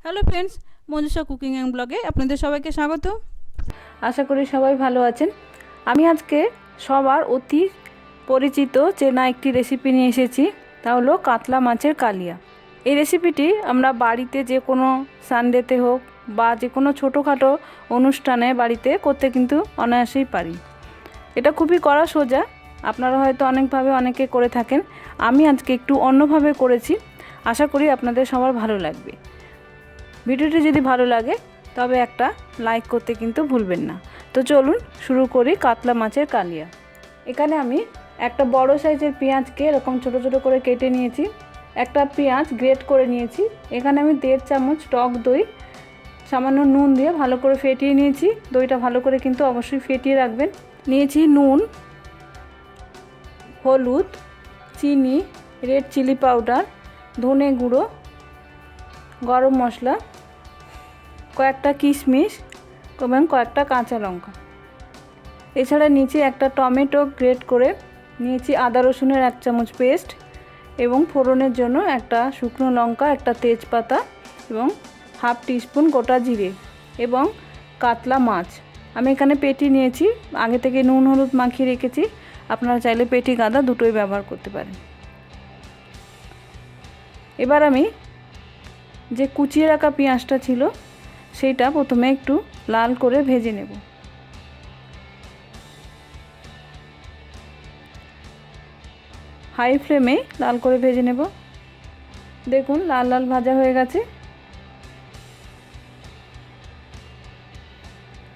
Hello friends, Manjusha cooking and ব্লগে আপনাদের সবাইকে স্বাগত। আশা করি সবাই ভালো আছেন। আমি আজকে সবার অতি পরিচিত চেনা একটি রেসিপি নিয়ে এসেছি, তা হলো কাতলা মাছের কালিয়া। এই রেসিপিটি আমরা বাড়িতে যে কোনো সানডেতে হোক বা যে কোনো ছোটোখাটো অনুষ্ঠানে বাড়িতে করতে কিন্তু অনায়াসেই পারি। এটা খুবই করা সোজা, আপনারা হয়তো অনেকভাবে অনেকে করে থাকেন। আমি আজকে একটু অন্যভাবে করেছি, আশা করি আপনাদের সবার ভালো লাগবে। ভিডিওটি যদি ভালো লাগে তবে একটা লাইক করতে কিন্তু ভুলবেন না। তো চলুন শুরু করি কাতলা মাছের কালিয়া। এখানে আমি একটা বড় সাইজের পেঁয়াজকে এরকম ছোট ছোট করে কেটে নিয়েছি, একটা পেঁয়াজ গ্রেট করে নিয়েছি। এখানে আমি 1.5 চামচ টক দই সামান্য নুন দিয়ে ভালো করে ফেটিয়ে নিয়েছি। দইটা ভালো করে কিন্তু অবশ্যই ফেটিয়ে রাখবেন। নিয়েছি নুন, হলুদ, চিনি, রেড চিলি পাউডার, ধনে গুঁড়ো, গরম মশলা, কয়েকটা কিশমিশ এবং কয়েকটা কাঁচা লঙ্কা। এছাড়া নিচে একটা টমেটো গ্রেট করে নিয়েছি, আদা রসুনের 1 চামচ পেস্ট এবং ফোড়নের জন্য একটা শুকনো লঙ্কা, একটা তেজপাতা এবং 1/2 টিস্পুন গোটা জিরে এবং কাতলা মাছ। আমি এখানে পেটি নিয়েছি, আগে থেকে নুন হলুদ মাখিয়ে রেখেছি। আপনারা চাইলে পেটি গাদা দুটোই ব্যবহার করতে পারেন। এবার আমি যে কুচিয়ে রাখা পেঁয়াজটা ছিল সেইটা প্রথমে একটু লাল করে ভেজে নেব। হাই ফ্লেমে লাল করে ভেজে নেব। দেখুন লাল লাল ভাজা হয়ে গেছে।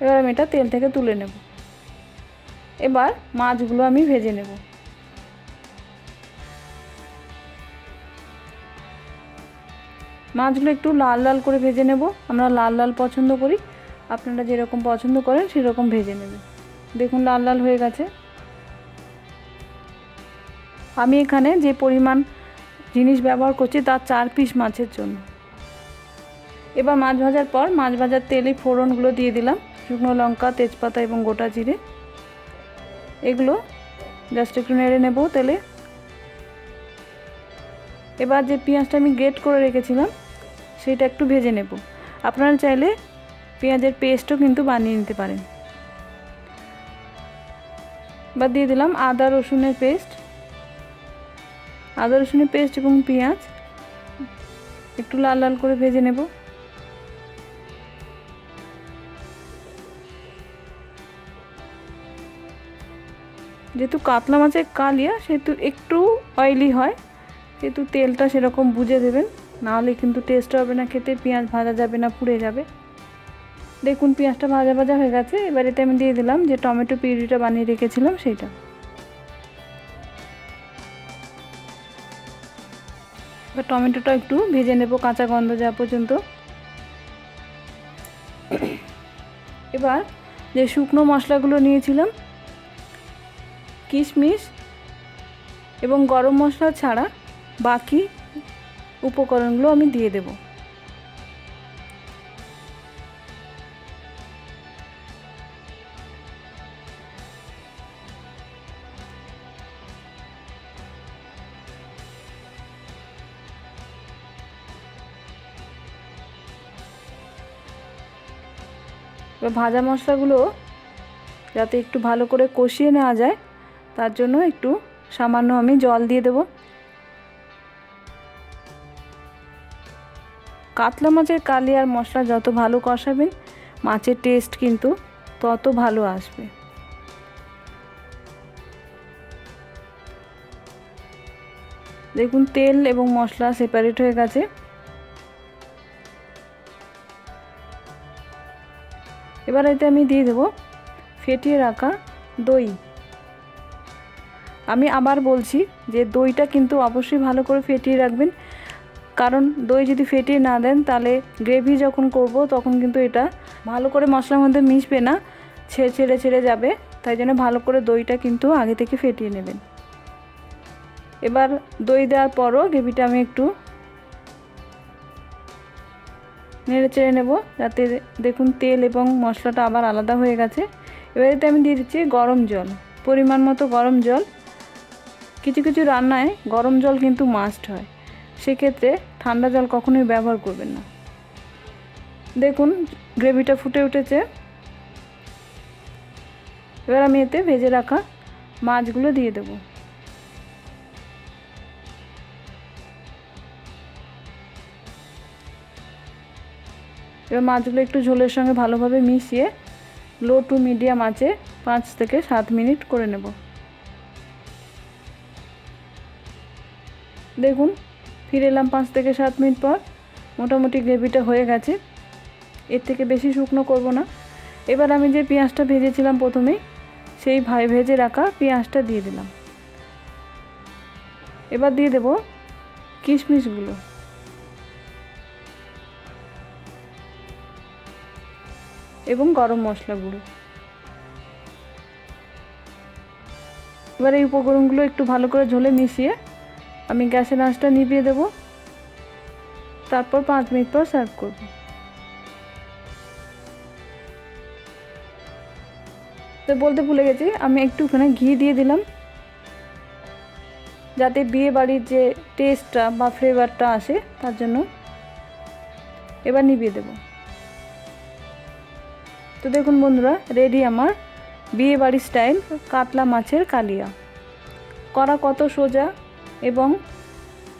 এবার আমি এটা তেল থেকে তুলে নেব। এবার মাছগুলো আমি ভেজে নেব। মাছগুলো একটু লাল লাল করে ভেজে নেব। আমরা লাল লাল পছন্দ করি, আপনারা যেরকম পছন্দ করেন সেরকম ভেজে নেবেন। দেখুন লাল লাল হয়ে গেছে। আমি এখানে যে পরিমাণ জিনিস ব্যবহার করছি তার 4 পিস মাছের জন্য। এবার মাছ ভাজার পর মাছ ভাজার তেলে ফোড়নগুলো দিয়ে দিলাম, শুকনো লঙ্কা, তেজপাতা এবং গোটা জিরে। এগুলো জাস্ট একটু নেড়ে নেব তেলে। এবার যে পেঁয়াজটা আমি গ্রেট করে রেখেছিলাম সেটা একটু ভেজে নেব। আপনারা চাইলে পেঁয়াজের পেস্টও কিন্তু বানিয়ে নিতে পারেন। এবার দিয়ে দিলাম আদা রসুনের পেস্ট। আদা রসুনের পেস্ট এবং পেঁয়াজ একটু লাল লাল করে ভেজে নেব। যেহেতু কাতলা মাছের কালিয়া সেহেতু একটু অয়েলি হয়, সেহেতু তেলটা সেরকম বুঝে দেবেন, নাহলে কিন্তু টেস্ট হবে না খেতে, পেঁয়াজ ভাজা যাবে না, পুড়ে যাবে। দেখুন পেঁয়াজটা ভাজা ভাজা হয়ে গেছে। এবার এতে আমি দিয়ে দিলাম যে টমেটো পিউরিটা বানিয়ে রেখেছিলাম সেইটা। এবার টমেটোটা একটু ভেজে নেব কাঁচা গন্ধ যাওয়া পর্যন্ত। এবার যে শুকনো মশলাগুলো নিয়েছিলাম, কিশমিশ এবং গরম মশলা ছাড়া বাকি উপকরণগুলো আমি দিয়ে দেব। এবার ভাজা মশলাগুলো যাতে একটু ভালো করে কষিয়ে নেওয়া যায় তার জন্য একটু সামান্য আমি জল দিয়ে দেব। কাতলা মাছের কালিয়ার মশলা যত ভালো কষাবেন মাছের টেস্ট কিন্তু তত ভালো আসবে। দেখুন তেল এবং মশলা সেপারেট হয়ে গেছে। এবার এতে আমি দিয়ে দেব ফেটিয়ে রাখা দই। আমি আবার বলছি যে দইটা কিন্তু অবশ্যই ভালো করে ফেটিয়ে রাখবেন, কারণ দই যদি ফেটিয়ে না দেন তাহলে গ্রেভি যখন করব তখন কিন্তু এটা ভালো করে মশলার মধ্যে মিশবে না, ছেড়ে ছেড়ে যাবে। তাই জন্য ভালো করে দইটা কিন্তু আগে থেকে ফেটিয়ে নেবেন। এবার দই দেওয়ার পরও গ্রেভিটা আমি একটু নেড়ে চেড়ে নেব, যাতে দেখুন তেল এবং মশলাটা আবার আলাদা হয়ে গেছে। এবার এতে আমি দিয়ে দিচ্ছি গরম জল, পরিমাণ মতো গরম জল। কিছু কিছু রান্নায় গরম জল কিন্তু মাস্ট হয়, সেক্ষেত্রে ঠান্ডা জল কখনোই ব্যবহার করবেন না। দেখুন গ্রেভিটা ফুটে উঠেছে। এবার আমি এতে ভেজে রাখা মাছগুলো দিয়ে দেব। এবার মাছগুলো একটু ঝোলের সঙ্গে ভালোভাবে মিশিয়ে লো টু মিডিয়াম আঁচে 5 থেকে 7 মিনিট করে নেব। দেখুন ফিরে এলাম 5 থেকে 7 মিনিট পর। মোটামুটি গ্রেভিটা হয়ে গেছে, এর থেকে বেশি শুকনো করব না। এবার আমি যে পেঁয়াজটা ভেজেছিলাম প্রথমেই, সেই ভেজে রাখা পেঁয়াজটা দিয়ে দিলাম। এবার দিয়ে দেব কিশমিশগুলো। এবং গরম মশলা গুঁড়ো। এবার এই উপকরণগুলো একটু ভালো করে ঝোলে মিশিয়ে আমি গ্যাসের আঁচটা নিভিয়ে দেব। তারপর 5 মিনিট পর সার্ভ করব। তো বলতে ভুলে গেছি, আমি একটুখানি ঘি দিয়ে দিলাম যাতে বিয়ে বাড়ির যে টেস্টটা বা ফ্লেভারটা আসে তার জন্য। এবার নিভিয়ে দেব। তো দেখুন বন্ধুরা, রেডি আমার বিয়ে বাড়ির স্টাইল কাতলা মাছের কালিয়া। করা কত সোজা এবং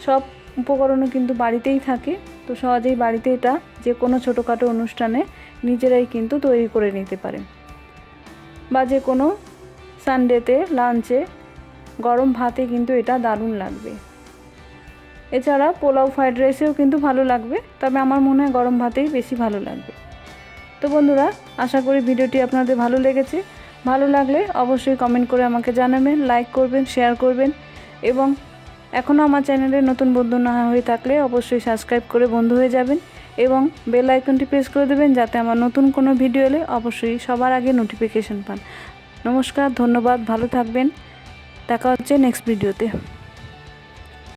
সব উপকরণও কিন্তু বাড়িতেই থাকে, তো সহজেই বাড়িতে এটা যে কোনো ছোটোখাটো অনুষ্ঠানে নিজেরাই কিন্তু তৈরি করে নিতে পারেন, বা যে কোনো সানডেতে লাঞ্চে গরম ভাতে কিন্তু এটা দারুণ লাগবে। এছাড়া পোলাও ফ্রাইড রাইসেও কিন্তু ভালো লাগবে, তবে আমার মনে হয় গরম ভাতেই বেশি ভালো লাগবে। তো বন্ধুরা, আশা করি ভিডিওটি আপনাদের ভালো লেগেছে। ভালো লাগলে অবশ্যই কমেন্ট করে আমাকে জানাবেন, লাইক করবেন, শেয়ার করবেন এবং এখনও আমার চ্যানেলে নতুন বন্ধু না হয়ে থাকলে অবশ্যই সাবস্ক্রাইব করে বন্ধু হয়ে যাবেন এবং বেল আইকনটি প্রেস করে দেবেন যাতে আমার নতুন কোনো ভিডিও এলে অবশ্যই সবার আগে নোটিফিকেশন পান। নমস্কার, ধন্যবাদ, ভালো থাকবেন। দেখা হচ্ছে নেক্সট ভিডিওতে।